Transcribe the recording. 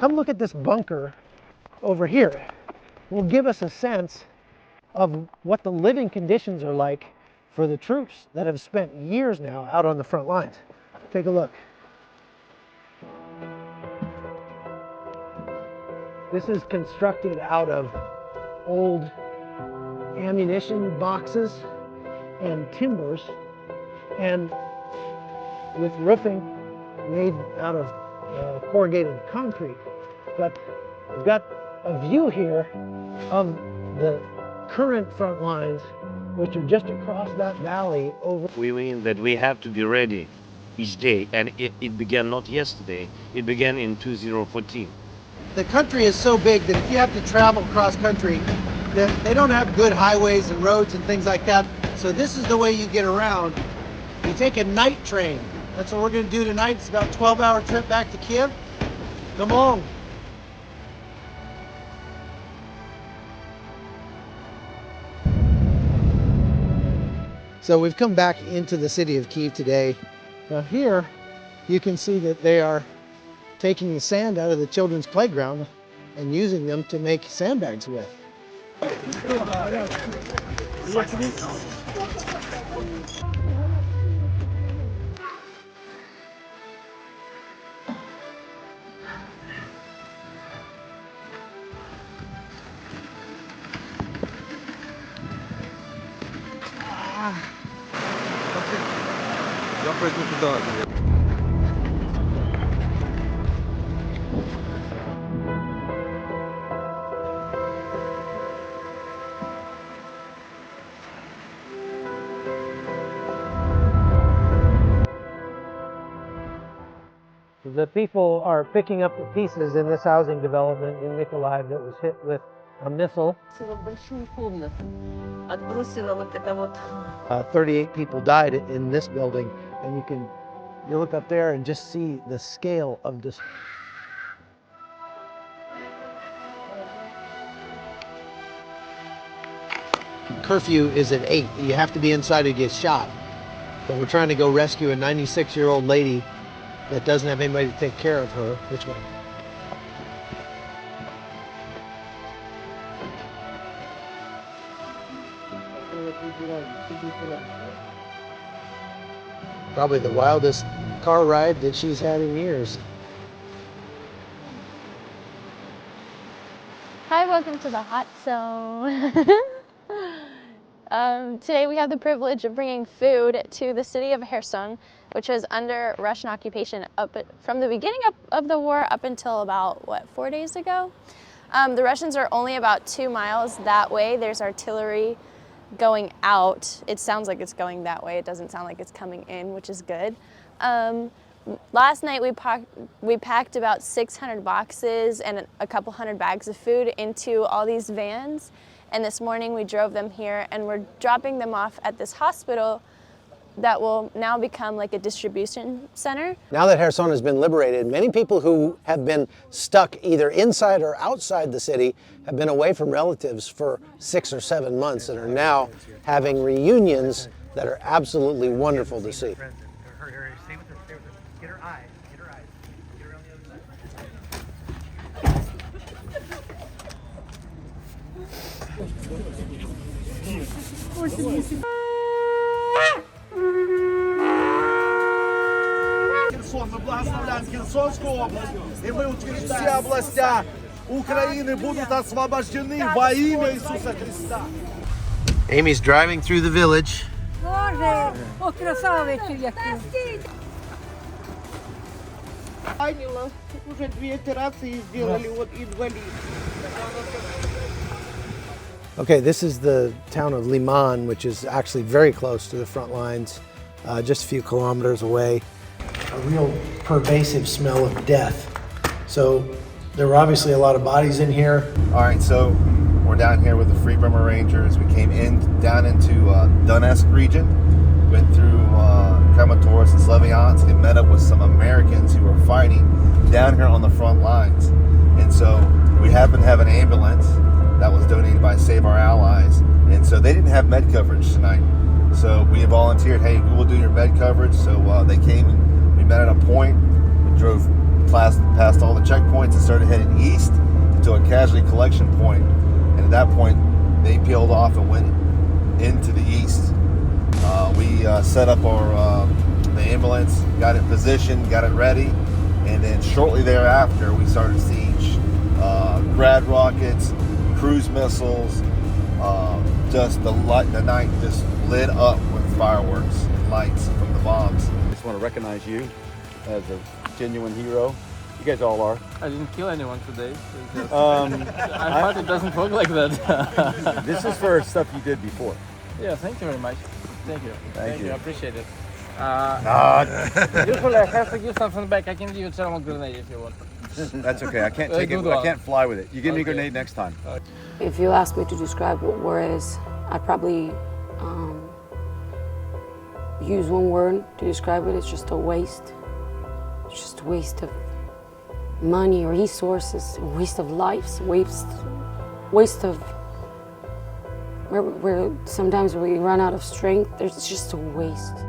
come look at this bunker over here. Will give us a sense of what the living conditions are like for the troops that have spent years now out on the front lines. Take a look. This is constructed out of old ammunition boxes and timbers, and with roofing made out of corrugated concrete. But we've got a view here of the current front lines, which are just across that valley over. We mean that we have to be ready each day, and it began not yesterday, it began in 2014. The country is so big that if you have to travel cross country, they don't have good highways and roads and things like that. So this is the way you get around. You take a night train. That's what we're going to do tonight. It's about a 12-hour trip back to Kyiv. Come on. So we've come back into the city of Kyiv today. Now here you can see that they are taking the sand out of the children's playground and using them to make sandbags with. The people are picking up the pieces in this housing development in Mykolaiv that was hit with a missile. 38 people died in this building, and you look up there and just see the scale of this. Curfew is at 8. You have to be inside or get shot. So we're trying to go rescue a 96-year-old lady that doesn't have anybody to take care of her. Which way? Probably the wildest car ride that she's had in years. Hi, welcome to the hot zone. Today we have the privilege of bringing food to the city of Kherson, which was under Russian occupation from the beginning of the war up until about, 4 days ago? The Russians are only about 2 miles that way. There's artillery going out. It sounds like it's going that way. It doesn't sound like it's coming in, which is good. Last night we packed about 600 boxes and a couple hundred bags of food into all these vans. And this morning we drove them here, and we're dropping them off at this hospital that will now become like a distribution center. Now that Kherson has been liberated, many people who have been stuck either inside or outside the city have been away from relatives for 6 or 7 months and are now having reunions that are absolutely wonderful to see. Мы благословляем Херсонскую область, и мы утверждаем, все областя Украины будут освобождены во имя Иисуса Христа. Amy's driving through the village. Уже 2 операции сделали, вот инвалид. Okay, this is the town of Liman, which is actually very close to the front lines, just a few kilometers away. A real pervasive smell of death. So there were obviously a lot of bodies in here. All right, so we're down here with the Free Burma Rangers. We came down into Donetsk region, went through Kramatorsk and Slavyansk, and met up with some Americans who were fighting down here on the front lines. And so we happened to have an ambulance that was donated by Save Our Allies, and so they didn't have med coverage tonight. So we volunteered, hey, we will do your med coverage. So they came and we met at a point. We drove past all the checkpoints and started heading east to a casualty collection point. And at that point, they peeled off and went into the east. We set up the ambulance, got it positioned, got it ready, and then shortly thereafter, we started siege. Grad rockets, cruise missiles, just the night just lit up with fireworks and lights from the bombs. I just want to recognize you as a genuine hero. You guys all are. I didn't kill anyone today. I thought it doesn't work like that. This is for stuff you did before. Yeah, thank you very much. Thank you. Thank you. I appreciate it. Usually I have to give something back. I can give you a thermal grenade if you want. That's okay. I can't take it. I can't fly with it. You give me a grenade next time. If you ask me to describe what war is, I'd probably use one word to describe it. It's just a waste. It's just a waste of money, resources, a waste of lives, waste of where sometimes we run out of strength. It's just a waste.